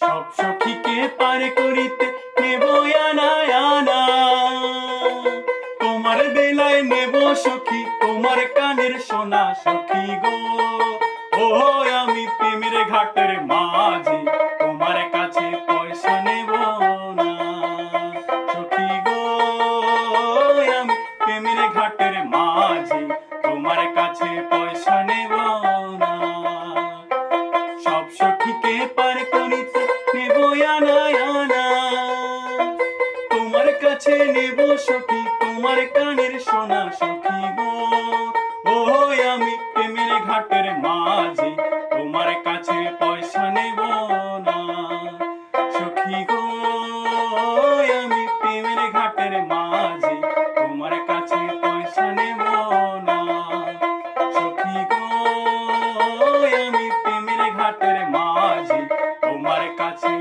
সব সখীকে পার করিতে নেব আনা আনা, তোমার বেলায় নেব সখী তোমার কানের সোনা সখী গো। ও আমি প্রেমের ঘাটের মাঝি, তোমার কাছে পয়সা নেব না সখী গো। আমি প্রেমের ঘাটের মাঝি, তোমার কাছে পয়সা নেব না। সব সখীকে পার করিতে নেব আনা আনা, তোমার কাছে নেব সখী তোমার কানের সোনা সখী গো। ও আমি প্রেমের ঘাটের মাঝি, তোমার কাছে পয়সা নেব না সখী গো। আমি প্রেমের ঘাটের মাঝি, তোমার কাছে পয়সা নেব না সখী গো। আমি প্রেমের ঘাটের মাঝি, তোমার কাছে